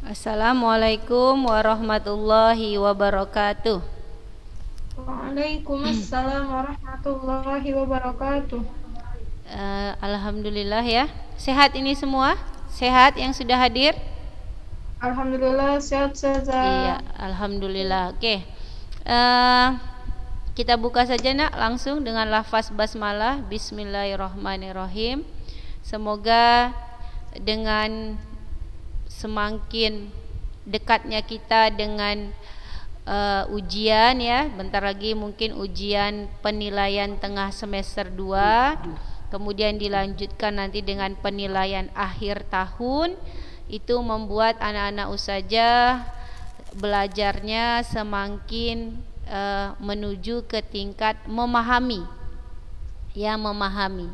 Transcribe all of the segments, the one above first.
Assalamualaikum warahmatullahi wabarakatuh. Waalaikumsalam warahmatullahi wabarakatuh. Alhamdulillah ya. Sehat ini semua? Sehat yang sudah hadir? Alhamdulillah sehat Iya, saja. alhamdulillah. Oke. Eh, kita buka saja nak langsung dengan lafaz basmalah. Bismillahirrahmanirrahim. Semoga dengan semakin dekatnya kita dengan ujian ya, bentar lagi mungkin ujian penilaian tengah semester 2, kemudian dilanjutkan nanti dengan penilaian akhir tahun. Itu membuat anak-anak ustazah belajarnya semakin menuju ke tingkat memahami. Ya, memahami.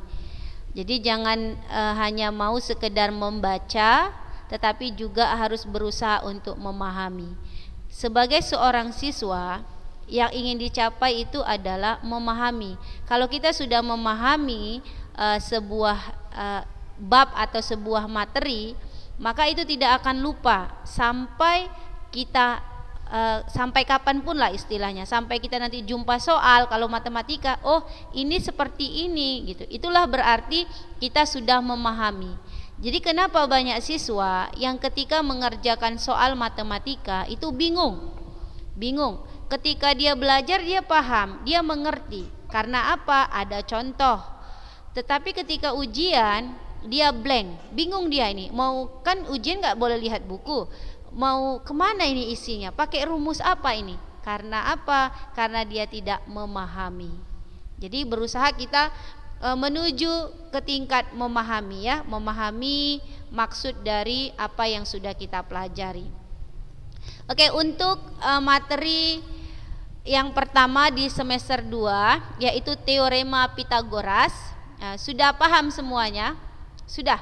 Jadi jangan hanya mau sekedar membaca, tetapi juga harus berusaha untuk memahami. Sebagai seorang siswa, yang ingin dicapai itu adalah memahami. Kalau kita sudah memahami sebuah bab atau sebuah materi, maka itu tidak akan lupa sampai kita sampai kapanpun lah istilahnya, sampai kita nanti jumpa soal. Kalau matematika, oh ini seperti ini gitu, itulah berarti kita sudah memahami. Jadi kenapa banyak siswa yang ketika mengerjakan soal matematika itu bingung. Ketika dia belajar dia paham, dia mengerti. Karena apa? Ada contoh. Tetapi ketika ujian dia blank, bingung dia ini. Mau kan ujian nggak boleh lihat buku. Mau kemana ini isinya? Pakai rumus apa ini? Karena apa? Karena dia tidak memahami. Jadi berusaha kita menuju ke tingkat memahami ya, memahami maksud dari apa yang sudah kita pelajari. Oke, untuk materi yang pertama di semester 2 yaitu teorema Pitagoras. Sudah paham semuanya? Sudah?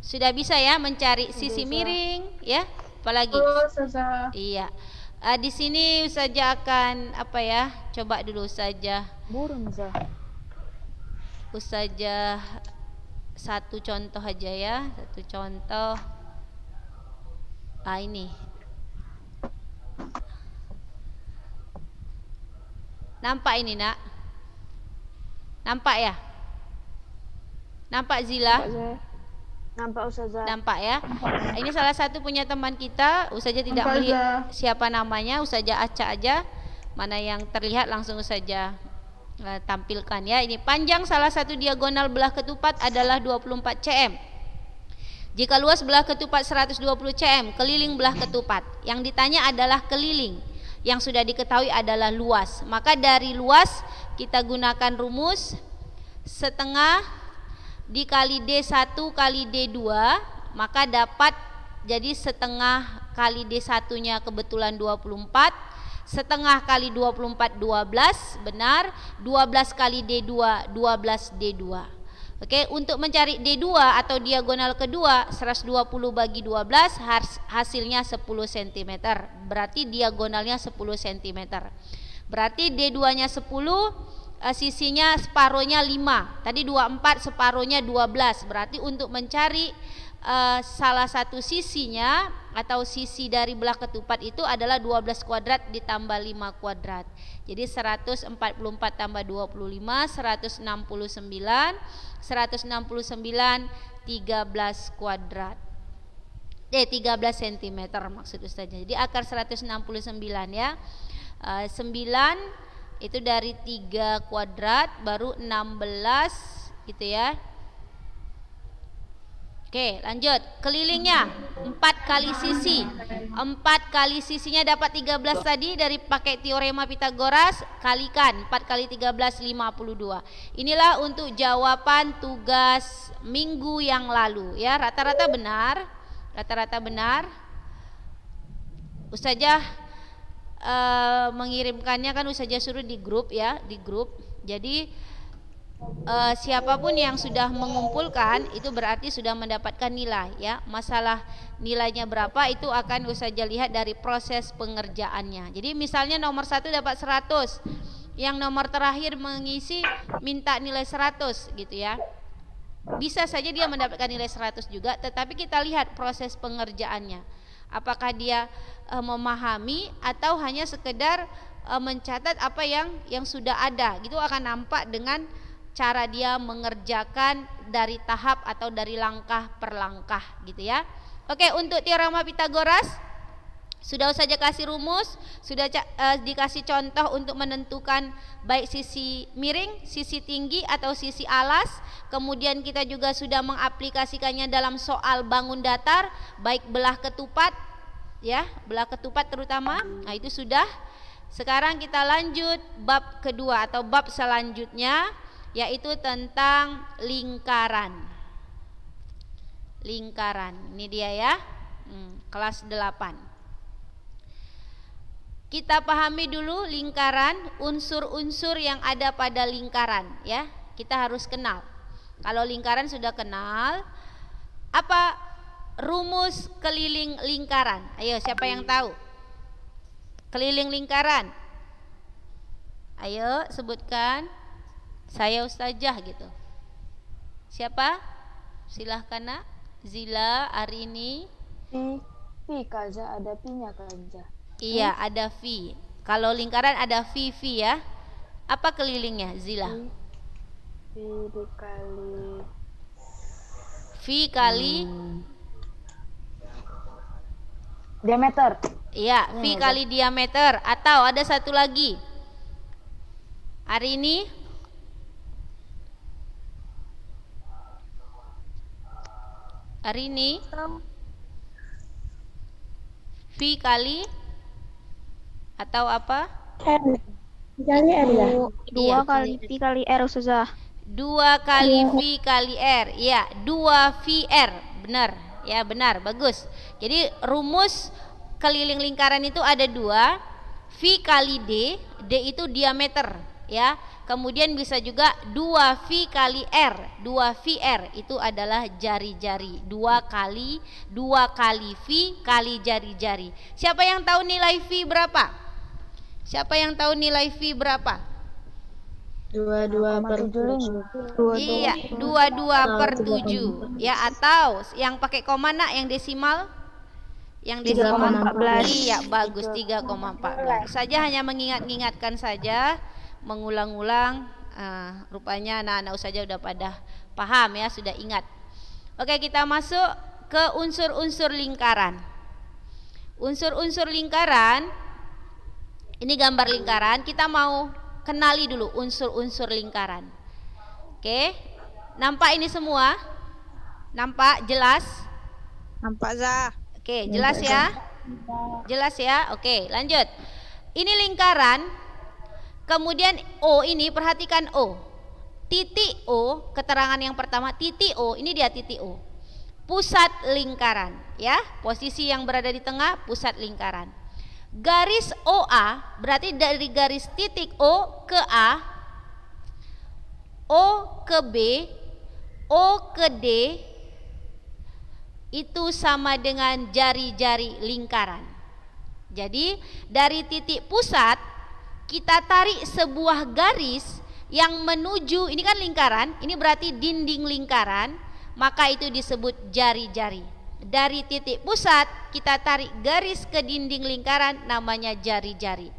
Sudah bisa ya mencari sisi Bisa. miring ya? Apalagi? Saja. Iya. Di sini saja akan apa ya? Coba dulu saja. Burung za. Ustazah satu contoh aja ya, satu contoh. Ini nampak ini nak, nampak ya, nampak Zila, Nampak Ustazah. nampak ya. Ini salah satu punya teman kita, Ustazah tidak melihat siapa namanya, Ustazah acak aja, mana yang terlihat langsung saja tampilkan ya. Ini panjang salah satu diagonal belah ketupat adalah 24 cm. Jika luas belah ketupat 120 cm, keliling belah ketupat. Yang ditanya adalah keliling. Yang sudah diketahui adalah luas. Maka dari luas kita gunakan rumus setengah dikali D1 kali D2, maka dapat jadi setengah kali D1 nya kebetulan 24, setengah kali 24 12, benar. 12 kali D2 12 D2. Oke, untuk mencari D2 atau diagonal kedua 120 bagi 12 hasilnya 10 cm. Berarti diagonalnya 10 cm. Berarti D2-nya 10, sisinya separohnya 5. Tadi 24 separohnya 12. Berarti untuk mencari salah satu sisinya atau sisi dari belah ketupat itu adalah 12 kuadrat ditambah 5 kuadrat. Jadi 144 tambah 25 169, 169 13 kuadrat. 13 cm maksud Ustaznya. Jadi akar 169 ya. 9 itu dari 3 kuadrat baru 16 gitu ya. Oke, lanjut. Kelilingnya 4 kali sisi. 4 kali sisinya dapat 13 tadi dari pakai teorema Pitagoras, kalikan 4 kali 13 52. Inilah untuk jawaban tugas minggu yang lalu ya. Rata-rata benar. Rata-rata benar. Ustazah mengirimkannya kan Ustazah suruh di grup ya, di grup. Jadi siapapun yang sudah mengumpulkan itu berarti sudah mendapatkan nilai ya. Masalah nilainya berapa itu akan Ustazah lihat dari proses pengerjaannya. Jadi misalnya nomor 1 dapat 100, yang nomor terakhir mengisi minta nilai 100 gitu ya. Bisa saja dia mendapatkan nilai 100 juga, tetapi kita lihat proses pengerjaannya. Apakah dia memahami atau hanya sekedar mencatat apa yang sudah ada. Gitu akan nampak dengan cara dia mengerjakan dari tahap atau dari langkah per langkah gitu ya. Oke, untuk teorema Pitagoras sudah saja kasih rumus, sudah dikasih contoh untuk menentukan baik sisi miring, sisi tinggi atau sisi alas. Kemudian kita juga sudah mengaplikasikannya dalam soal bangun datar, baik belah ketupat ya, belah ketupat terutama. Nah, itu sudah. Sekarang kita lanjut bab kedua atau bab selanjutnya, yaitu tentang lingkaran. Lingkaran. Ini dia ya. Kelas 8. Kita pahami dulu lingkaran, unsur-unsur yang ada pada lingkaran ya. Kita harus kenal. Kalau lingkaran sudah kenal, apa rumus keliling lingkaran? Ayo, siapa yang tahu? Keliling lingkaran. Ayo sebutkan. Saya ustazah gitu. Siapa? Silahkan nak. Zila, Arini. Pi kaza, ada pi-nya kaza. Iya, ada V. Kalau lingkaran ada V ya. Apa kelilingnya, Zila? V dikali V kali diameter. Iya, V kali diameter. Atau ada satu lagi. Hari ini V kali atau apa? R. Kali R ya? Dua kali pi kali r Ustazah. 2 kali V kali R. Iya, 2 VR. Benar. Ya, benar. Bagus. Jadi rumus keliling lingkaran itu ada 2. V kali D. D itu diameter, ya. Kemudian bisa juga 2V kali R. 2VR itu adalah jari-jari. 2 kali V kali jari-jari. Siapa yang tahu nilai V berapa? Siapa yang tahu nilai V berapa? 22 per 7. Iya, 22/7 ya, atau yang pakai koma nak, yang desimal? Yang desimal 3,14. Iya, bagus, 3,14. Saja hanya mengingat-ingatkan saja, mengulang-ulang. Rupanya anak-anak saja udah pada paham ya, sudah ingat. Oke, kita masuk ke unsur-unsur lingkaran. Unsur-unsur lingkaran, ini gambar lingkaran. Kita mau kenali dulu unsur-unsur lingkaran. Oke, nampak ini semua? Nampak jelas? Nampak Zah. Oke, jelas ya? Jelas ya? Oke, lanjut. Ini lingkaran. Kemudian O ini, perhatikan O. Titik O, keterangan yang pertama, titik O, ini dia titik O. Pusat lingkaran, ya. Posisi yang berada di tengah, pusat lingkaran. Garis OA berarti dari garis titik O ke A, O ke B, O ke D itu sama dengan jari-jari lingkaran. Jadi dari titik pusat kita tarik sebuah garis yang menuju, ini kan lingkaran, ini berarti dinding lingkaran, maka itu disebut jari-jari. Dari titik pusat kita tarik garis ke dinding lingkaran, namanya jari-jari.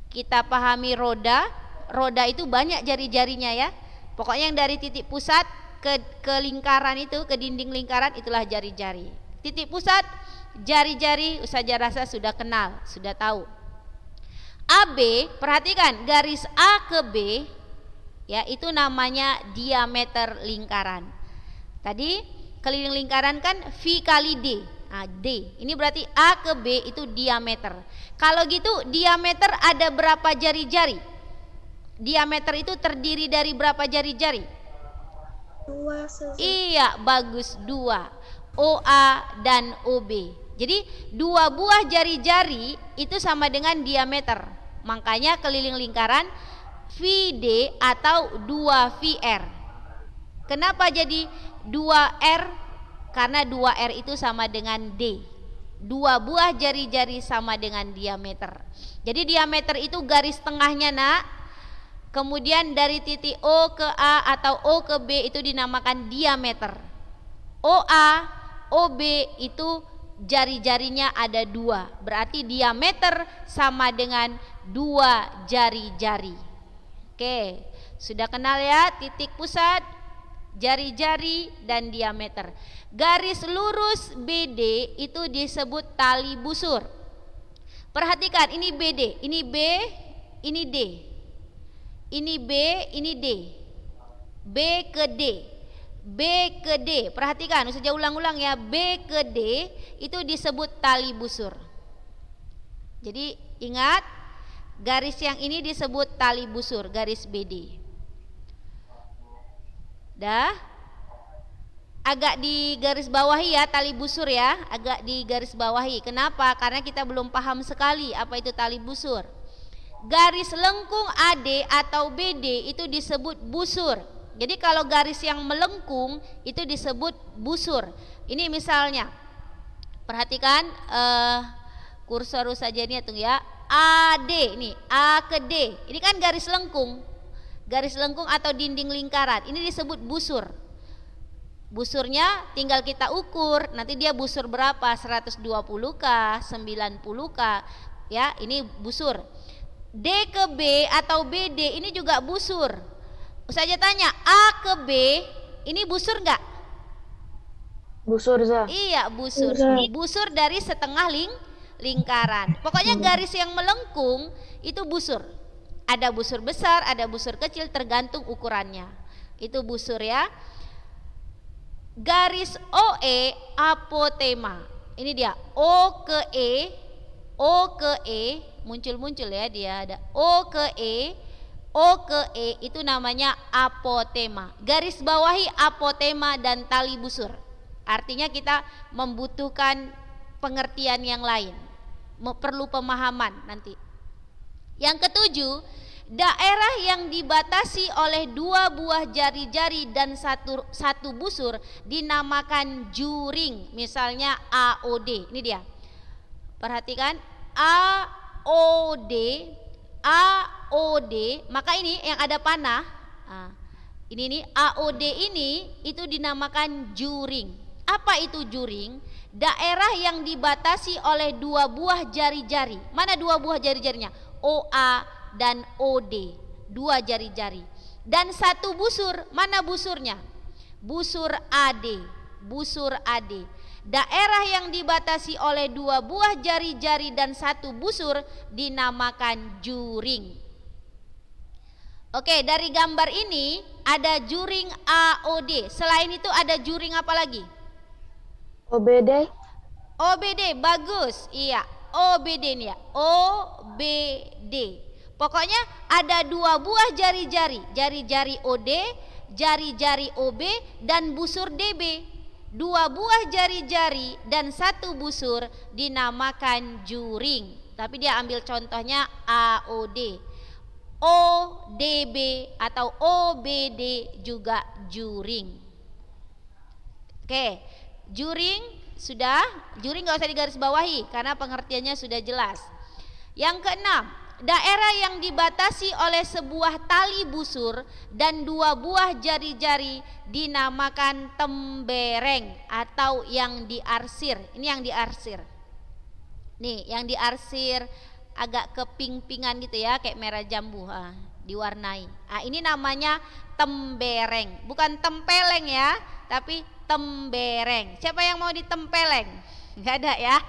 Kita pahami roda. Roda itu banyak jari-jarinya ya. Pokoknya yang dari titik pusat ke lingkaran itu, ke dinding lingkaran, itulah jari-jari. Titik pusat, jari-jari, Ustazah rasa sudah kenal, sudah tahu. AB, perhatikan garis A ke B ya, itu namanya diameter lingkaran. Tadi keliling lingkaran kan V kali D. D. Ini berarti A ke B itu diameter. Kalau gitu diameter ada berapa jari-jari? Diameter itu terdiri dari berapa jari-jari? 2. Iya, bagus, 2. OA dan OB. Jadi 2 buah jari-jari itu sama dengan diameter. Makanya keliling lingkaran VD atau 2VR. Kenapa jadi 2R? Karena 2R itu sama dengan D. 2 buah jari-jari sama dengan diameter. Jadi diameter itu garis tengahnya nak. Kemudian dari titik O ke A atau O ke B itu dinamakan diameter. OA, OB itu jari-jarinya ada 2. Berarti diameter sama dengan 2 jari-jari. Oke, sudah kenal ya titik pusat, jari-jari, dan diameter. Garis lurus BD itu disebut tali busur. Perhatikan, ini BD, ini B, ini D. Ini B, ini D. B ke D. B ke D. Perhatikan, saya ulang-ulang ya. B ke D itu disebut tali busur. Jadi ingat, garis yang ini disebut tali busur, garis BD. Dah? Agak di garis bawahi ya tali busur ya, agak di garis bawahi. Kenapa? Karena kita belum paham sekali apa itu tali busur. Garis lengkung AD atau BD itu disebut busur. Jadi kalau garis yang melengkung itu disebut busur. Ini misalnya, perhatikan kursor saja ini ya, AD nih, A ke D. Ini kan garis lengkung. Garis lengkung atau dinding lingkaran. Ini disebut busur. Busurnya tinggal kita ukur, nanti dia busur berapa, 120 kah, 90 kah, ya, ini busur. D ke B atau BD ini juga busur. Saya tanya, A ke B ini busur enggak? Busur, Za. Iya, busur. Busur dari setengah lingkaran. Pokoknya garis yang melengkung itu busur. Ada busur besar, ada busur kecil, tergantung ukurannya. Itu busur ya. Garis OE apotema. Ini dia, O ke E, O ke E, muncul-muncul ya dia ada O ke E, O ke E itu namanya apotema. Garis bawahi apotema dan tali busur. Artinya kita membutuhkan pengertian yang lain, perlu pemahaman nanti. Yang ketujuh, daerah yang dibatasi oleh 2 buah jari-jari dan satu busur dinamakan juring. Misalnya AOD. Ini dia. Perhatikan, AOD, AOD. Maka ini yang ada panah. Ini nih AOD ini itu dinamakan juring. Apa itu juring? Daerah yang dibatasi oleh 2 buah jari-jari. Mana 2 buah jari-jarinya? OA dan OD, 2 jari-jari. Dan satu busur, mana busurnya? Busur AD, busur AD. Daerah yang dibatasi oleh 2 buah jari-jari dan satu busur dinamakan juring. Oke, dari gambar ini ada juring AOD. Selain itu ada juring apa lagi? OBD. OBD, bagus. Iya, OBD nih ya, OBD. Pokoknya ada 2 buah jari-jari, jari-jari OD, jari-jari OB, dan busur DB. 2 buah jari-jari dan satu busur dinamakan juring. Tapi dia ambil contohnya AOD. ODB atau OBD juga juring. Oke, juring sudah, juring nggak usah digaris bawahi karena pengertiannya sudah jelas. Yang keenam, daerah yang dibatasi oleh sebuah tali busur dan 2 buah jari-jari dinamakan tembereng atau yang diarsir. Ini yang diarsir. Nih, yang diarsir agak keping-pingan gitu ya, kayak merah jambu, diwarnai. Ini namanya tembereng, bukan tempeleng ya, tapi tembereng. Siapa yang mau ditempeleng? Enggak ada ya.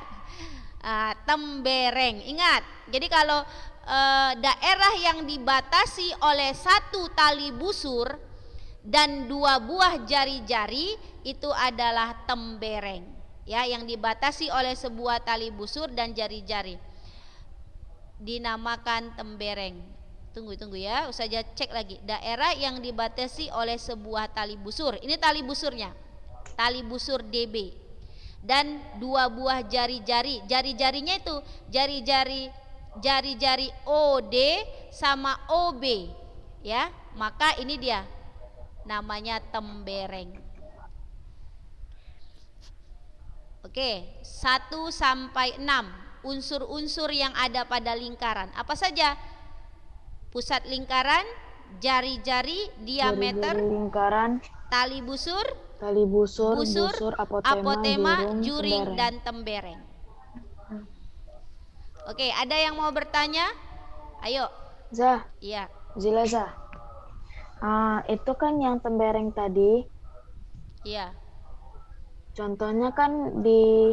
Tembereng. Ingat, jadi kalau daerah yang dibatasi oleh 1 tali busur dan 2 buah jari-jari itu adalah tembereng. Ya, yang dibatasi oleh sebuah tali busur dan jari-jari dinamakan tembereng. Tunggu ya, saja cek lagi. Daerah yang dibatasi oleh sebuah tali busur. Ini tali busurnya. Tali busur DB. Dan 2 buah jari-jari. Jari-jarinya itu jari-jari OD sama OB. Ya, maka ini dia namanya tembereng. Oke, 1 sampai 6 unsur-unsur yang ada pada lingkaran. Apa saja? Pusat lingkaran, jari-jari, diameter, Jari-jari lingkaran, tali busur, Tali busur, busur, apotema, juring, tembereng. dan tembereng. Oke, ada yang mau bertanya? Ayo. Zah, Iya. Zila Zah. Itu kan yang tembereng tadi, Iya. contohnya kan di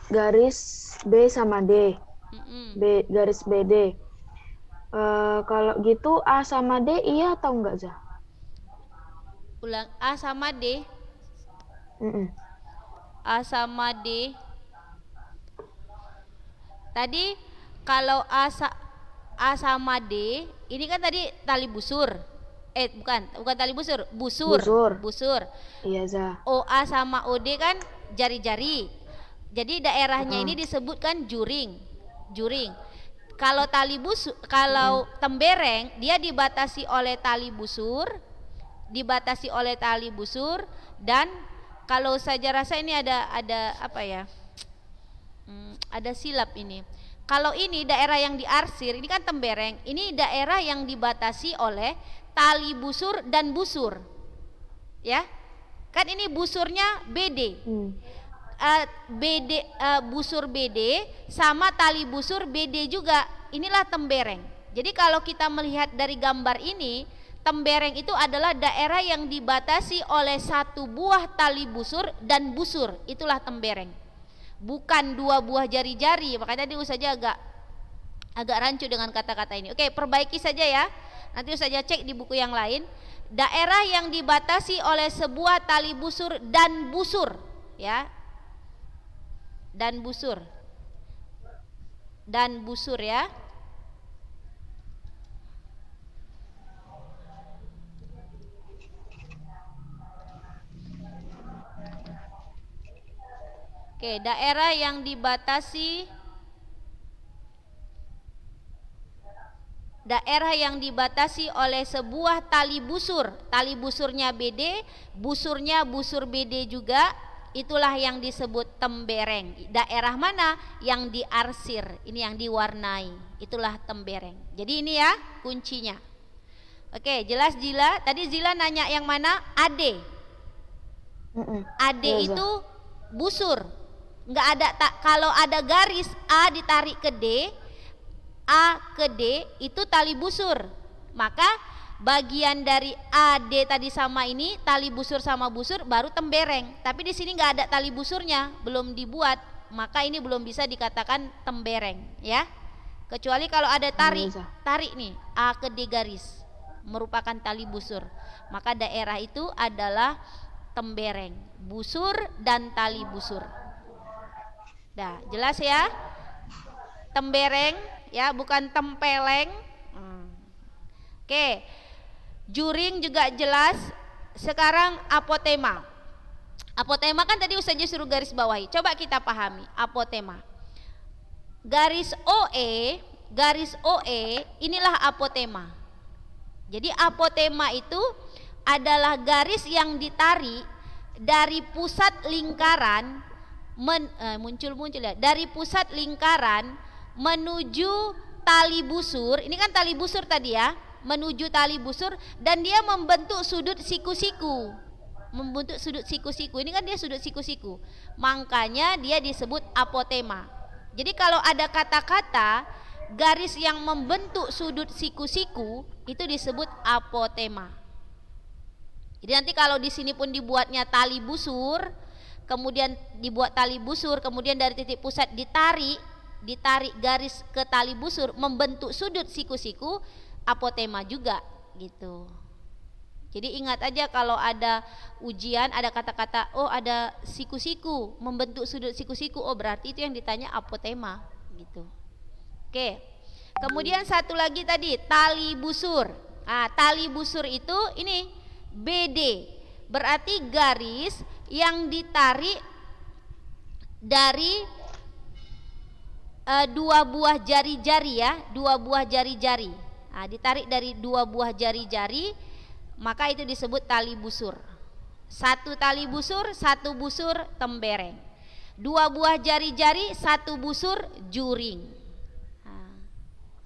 garis B sama D, Mm-mm. garis BD. Kalau gitu A sama D iya atau enggak, Zah? Ulang, A sama D. Mm-mm. A sama D. Tadi kalau A sama D, ini kan tadi tali busur. Bukan tali busur, busur. Iya, Zah. OA sama OD kan jari-jari. Jadi daerahnya ini Heeh. disebutkan juring. Kalau tembereng dia dibatasi oleh tali busur, dan kalau saja rasa ini ada apa ya? Ada silap ini. Kalau ini daerah yang diarsir, ini kan tembereng. Ini daerah yang dibatasi oleh tali busur dan busur. Ya. Kan ini busurnya BD. Busur BD sama tali busur BD juga. Inilah tembereng. Jadi kalau kita melihat dari gambar ini, tembereng itu adalah daerah yang dibatasi oleh satu buah tali busur dan busur. Itulah tembereng. Bukan dua buah jari-jari. Makanya tadi Ustazah agak rancu dengan kata-kata ini. Oke, perbaiki saja ya. Nanti Ustazah cek di buku yang lain. Daerah yang dibatasi oleh sebuah tali busur dan busur, ya. Dan busur ya. Oke, daerah yang dibatasi oleh sebuah tali busur. Tali busurnya BD, busurnya busur BD juga, itulah yang disebut tembereng. Daerah mana yang diarsir, ini yang diwarnai, itulah tembereng. Jadi ini ya kuncinya. Oke, jelas Zila? Tadi Zila nanya yang mana? AD. AD itu busur. Enggak ada kalau ada garis A ditarik ke D, A ke D itu tali busur. Maka bagian dari AD tadi sama ini, tali busur sama busur, baru tembereng. Tapi di sini nggak ada tali busurnya, belum dibuat, maka ini belum bisa dikatakan tembereng, ya. Kecuali kalau ada tarik nih A ke D garis, merupakan tali busur, maka daerah itu adalah tembereng, busur dan tali busur. Dah, jelas ya? Tembereng ya, bukan tempeleng. Oke. Juring juga jelas. Sekarang apotema. Apotema kan tadi Ustazah suruh garis bawahi. Coba kita pahami apotema. Garis OE inilah apotema. Jadi apotema itu adalah garis yang ditarik dari pusat lingkaran muncul ya, dari pusat lingkaran menuju tali busur. Ini kan tali busur tadi ya, menuju tali busur, dan dia membentuk sudut siku-siku. Ini kan dia sudut siku-siku. Makanya dia disebut apotema. Jadi kalau ada kata-kata garis yang membentuk sudut siku-siku itu disebut apotema. Jadi nanti kalau di sini pun dibuatnya tali busur, kemudian dibuat tali busur, kemudian dari titik pusat ditarik garis ke tali busur membentuk sudut siku-siku, apotema juga gitu. Jadi ingat aja kalau ada ujian ada kata-kata ada siku-siku membentuk sudut siku-siku, berarti itu yang ditanya apotema gitu. Oke. Kemudian satu lagi tadi tali busur. Tali busur itu ini BD, berarti garis yang ditarik dari dua buah jari-jari ya, ditarik dari dua buah jari-jari, maka itu disebut tali busur. Satu tali busur, satu busur tembereng. Dua buah jari-jari, satu busur juring.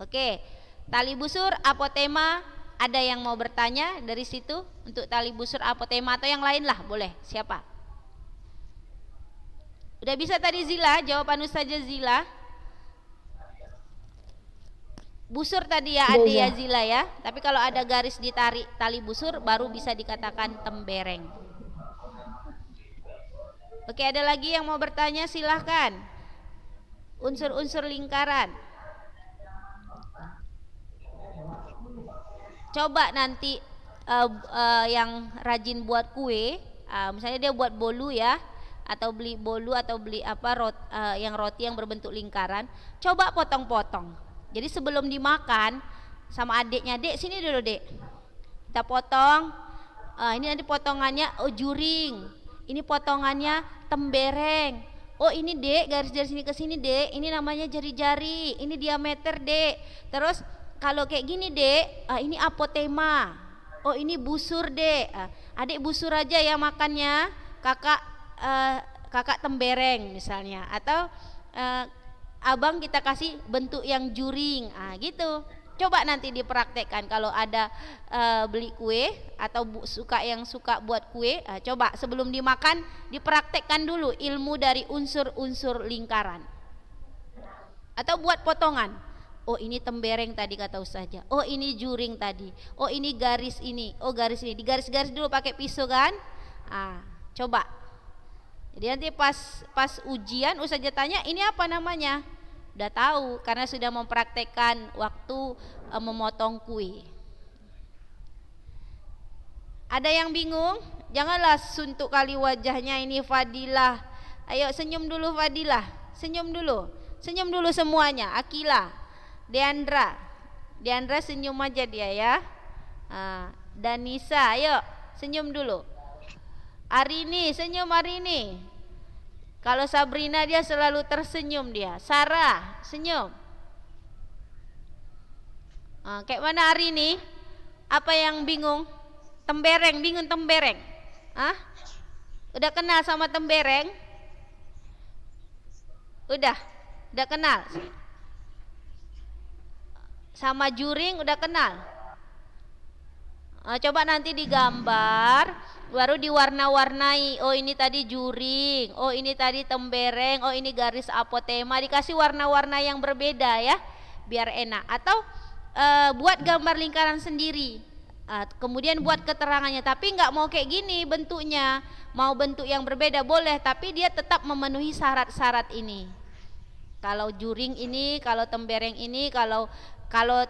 Oke, tali busur, apotema, Ada yang mau bertanya dari situ untuk tali busur apotema atau yang lain lah, boleh. Siapa? Udah bisa tadi Zila? Jawaban Ustazah Zila. Busur tadi ya Ade ya Zila ya. Tapi kalau ada garis ditarik tali busur baru bisa dikatakan tembereng. Oke, ada lagi yang mau bertanya, silahkan. Unsur-unsur lingkaran. Coba nanti yang rajin buat kue, misalnya dia buat bolu ya, atau beli bolu atau beli apa yang roti yang berbentuk lingkaran, coba potong-potong. Jadi sebelum dimakan sama adiknya, dek sini dulu dek, kita potong. Ini nanti potongannya juring, ini potongannya tembereng. Oh ini dek, garis dari sini ke sini dek, ini namanya jari-jari, ini diameter dek. Terus kalau kayak gini dek, ini apotema. Oh ini busur dek. Adik busur aja ya makannya, kakak tembereng misalnya. Atau abang kita kasih bentuk yang juring, gitu. Coba nanti dipraktekkan kalau ada beli kue atau yang suka buat kue, coba sebelum dimakan dipraktekkan dulu ilmu dari unsur-unsur lingkaran. Atau buat potongan. Oh ini tembereng tadi kata Ustazah. Oh ini juring tadi. Oh ini garis ini. Oh garis ini. Digaris-garis dulu pakai pisau kan? Coba. Jadi nanti pas ujian Ustazah tanya ini apa namanya? Udah tahu karena sudah mempraktekkan waktu memotong kue. Ada yang bingung? Janganlah suntuk kali wajahnya ini Fadilah. Ayo senyum dulu Fadilah. Senyum dulu. Senyum dulu semuanya. Akila, Deandra senyum aja dia ya. Danisa, ayo senyum dulu. Arini, senyum Arini. Kalau Sabrina dia selalu tersenyum dia. Sarah, senyum. Kayak mana Arini? Apa yang bingung? Tembereng, bingung tembereng. Udah kenal sama tembereng? Udah kenal. Sama juring udah kenal. Coba nanti digambar, baru diwarna-warnai. Oh ini tadi juring, oh ini tadi tembereng, oh ini garis apotema. Dikasih warna-warna yang berbeda ya, biar enak. Atau buat gambar lingkaran sendiri. Kemudian buat keterangannya. Tapi nggak mau kayak gini bentuknya, mau bentuk yang berbeda boleh, tapi dia tetap memenuhi syarat-syarat ini. Kalau juring ini, kalau tembereng ini, kalau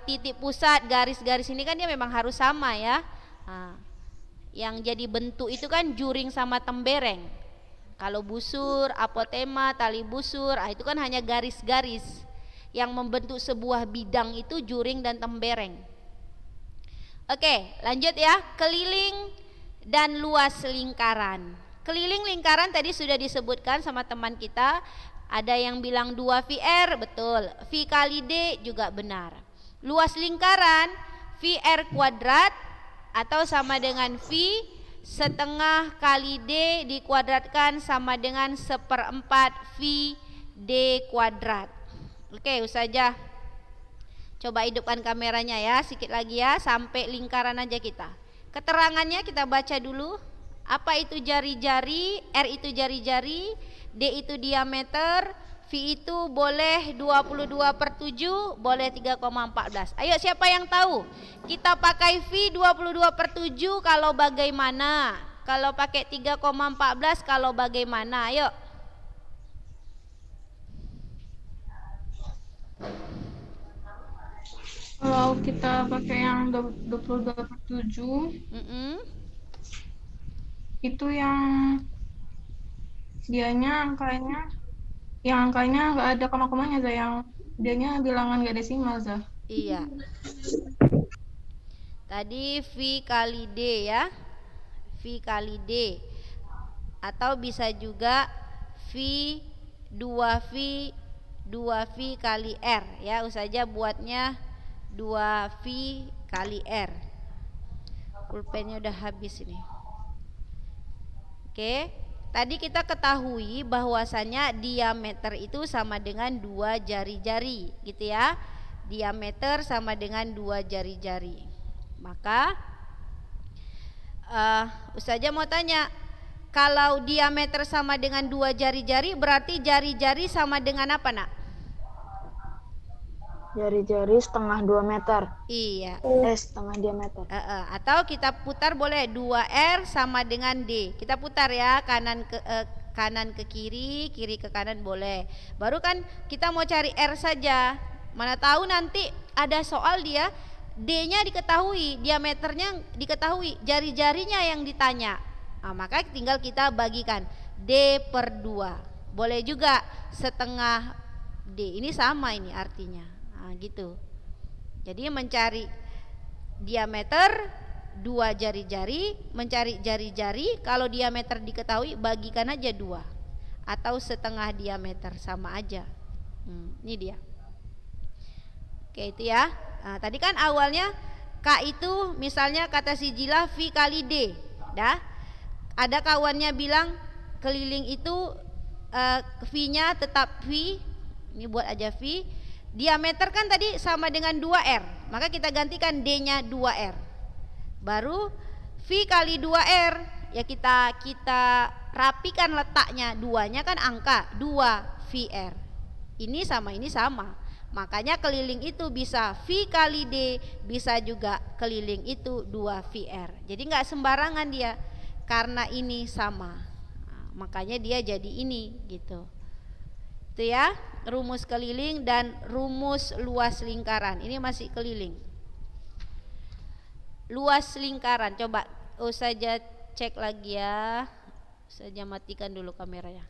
titik pusat garis-garis ini kan dia memang harus sama ya. Yang jadi bentuk itu kan juring sama tembereng. Kalau busur, apotema, tali busur, itu kan hanya garis-garis. Yang membentuk sebuah bidang itu juring dan tembereng. Oke, lanjut ya. Keliling dan luas lingkaran. Keliling lingkaran tadi sudah disebutkan sama teman kita. Ada yang bilang 2 VR, betul. V kali D juga benar. Luas lingkaran VR kuadrat atau sama dengan V setengah kali D dikuadratkan sama dengan 1/4 V D kuadrat. Oke, Ustazah coba hidupkan kameranya ya, sedikit lagi ya, sampai lingkaran aja kita. Keterangannya kita baca dulu. Apa itu jari-jari? R itu jari-jari, D itu diameter, V itu boleh 22/7, boleh 3,14. Ayo siapa yang tahu? Kita pakai V 22/7 kalau bagaimana? Kalau pakai 3,14 kalau bagaimana? Ayo. Kalau kita pakai yang 22/7, itu yang dianya angkanya nggak ada koma-komanya, Zah. Yang dianya bilangan nggak desimal, Zah. Iya. Tadi V kali D ya. V kali D. Atau bisa juga V 2V 2V kali R ya. Ustazah buatnya 2V kali R. Pulpennya udah habis ini. Oke, tadi kita ketahui bahwasannya diameter itu sama dengan 2 jari-jari gitu ya. Diameter sama dengan 2 jari-jari. Maka Ustazah mau tanya, kalau diameter sama dengan 2 jari-jari, berarti jari-jari sama dengan apa, Nak? Jari-jari setengah 2 meter. Iya. Setengah diameter. Atau kita putar boleh 2R sama dengan D. Kita putar ya, kanan ke kiri, kiri ke kanan boleh. Baru kan kita mau cari R saja. Mana tahu nanti ada soal dia D-nya diketahui, diameternya diketahui, jari-jarinya yang ditanya. Maka tinggal kita bagikan D per 2. Boleh juga setengah D. Ini sama ini artinya. Gitu. Jadi mencari diameter 2 jari-jari, mencari jari-jari, kalau diameter diketahui bagikan aja 2. Atau setengah diameter, sama aja. Ini dia. Oke, itu ya. Tadi kan awalnya K itu misalnya kata si Jila V kali D. Dah. Ada kawannya bilang keliling itu V-nya tetap V. Ini buat aja V. Diameter kan tadi sama dengan 2R. Maka kita gantikan D-nya 2R. Baru V kali 2R. Ya kita rapikan letaknya. 2-nya kan angka 2 VR. Ini sama. Makanya keliling itu bisa V kali D, bisa juga keliling itu 2 VR. Jadi nggak sembarangan dia, karena ini sama. Makanya dia jadi ini gitu. Itu ya, rumus keliling dan rumus luas lingkaran. Ini masih keliling. Luas lingkaran, coba Ustazah cek lagi ya. Ustazah matikan dulu kameranya.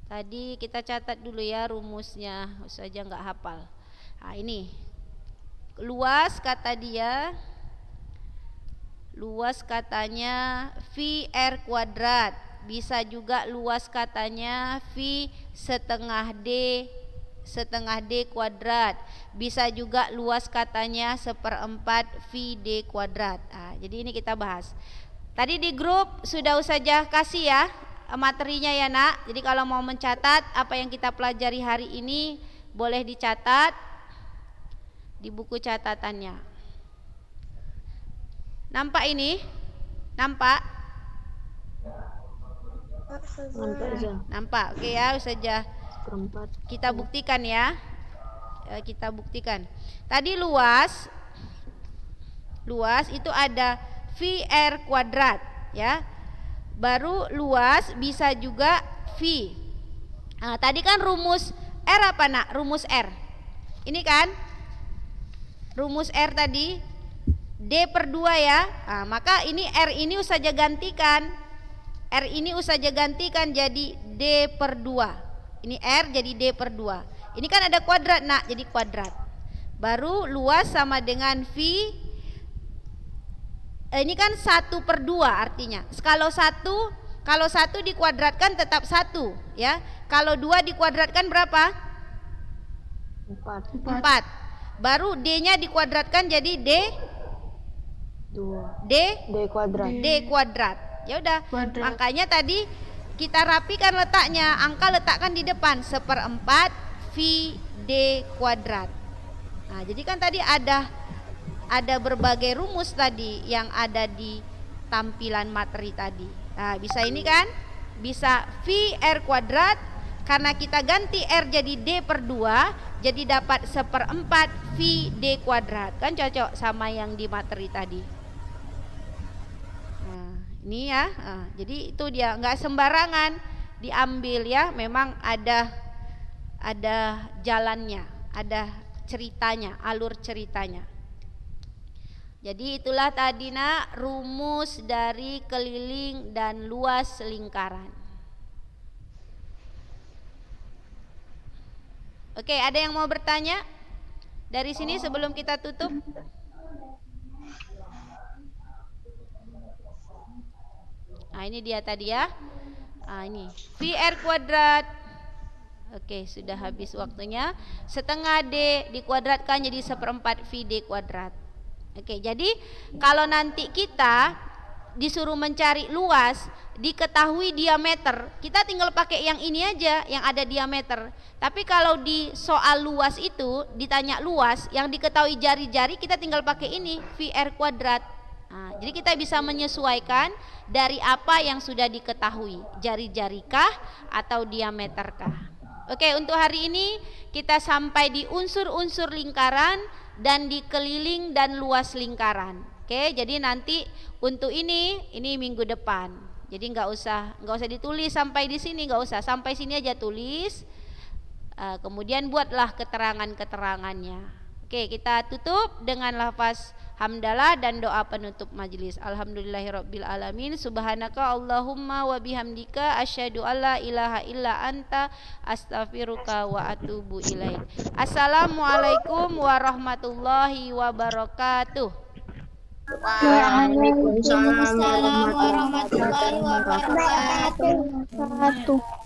Tadi kita catat dulu ya rumusnya, Ustazah nggak hafal. Ini luas kata dia, luas katanya VR kuadrat, bisa juga luas katanya V setengah D kuadrat, bisa juga luas katanya 1/4 VD kuadrat. Jadi ini kita bahas. Tadi di grup sudah Ustazah kasih ya materinya ya, Nak. Jadi kalau mau mencatat apa yang kita pelajari hari ini, boleh dicatat di buku catatannya. Nampak ini? Nampak? Nampak. Oke ya, Ustazah. Kita buktikan ya. Kita buktikan. Tadi luas itu ada VR kuadrat ya. Baru luas bisa juga V. Tadi kan rumus R apa, Nak? Rumus R. Ini kan rumus R tadi D per 2 ya. Maka ini R ini Ustazah gantikan. R ini Ustazah gantikan jadi D per 2. Ini R jadi D per 2. Ini kan ada kuadrat, Nak, jadi kuadrat. Baru luas sama dengan V. Ini kan 1/2 artinya. Kalau satu dikuadratkan tetap 1 ya. Kalau 2 dikuadratkan berapa? 4. Baru D-nya dikuadratkan jadi D kuadrat. Ya udah. Makanya tadi kita rapikan letaknya, angka letakkan di depan 1/4 VD kuadrat. Jadi kan tadi ada berbagai rumus tadi yang ada di tampilan materi tadi. Bisa ini kan? Bisa VR kuadrat, karena kita ganti R jadi D per 2, jadi dapat 1/4 VD kuadrat. Kan cocok sama yang di materi tadi. Ini ya. Jadi itu dia, nggak sembarangan diambil ya. Memang ada jalannya, ada ceritanya, alur ceritanya. Jadi itulah tadi, Nak, rumus dari keliling dan luas lingkaran. Oke, ada yang mau bertanya dari sini sebelum kita tutup? Ini dia tadi ya. Ini VR kuadrat. Oke, sudah habis waktunya. Setengah D dikuadratkan jadi 1/4 VD kuadrat. Oke, jadi kalau nanti kita disuruh mencari luas, diketahui diameter, kita tinggal pakai yang ini aja yang ada diameter. Tapi kalau di soal luas itu ditanya luas, yang diketahui jari-jari, kita tinggal pakai ini VR kuadrat. Nah, jadi kita bisa menyesuaikan dari apa yang sudah diketahui, jari-jarikah atau diameterkah. Oke, untuk hari ini kita sampai di unsur-unsur lingkaran dan di keliling dan luas lingkaran. Oke, jadi nanti untuk ini minggu depan. Jadi nggak usah ditulis sampai di sini, nggak usah, sampai sini aja tulis. Kemudian buatlah keterangan-keterangannya. Oke, kita tutup dengan lafaz hamdalah dan doa penutup majelis. Alhamdulillahirabbil alamin. Subhanaka Allahumma wa bihamdika asyhadu alla ilaha illa anta astaghfiruka wa atubu ilaik. Assalamualaikum warahmatullahi wabarakatuh. Waalaikumsalam warahmatullahi wabarakatuh.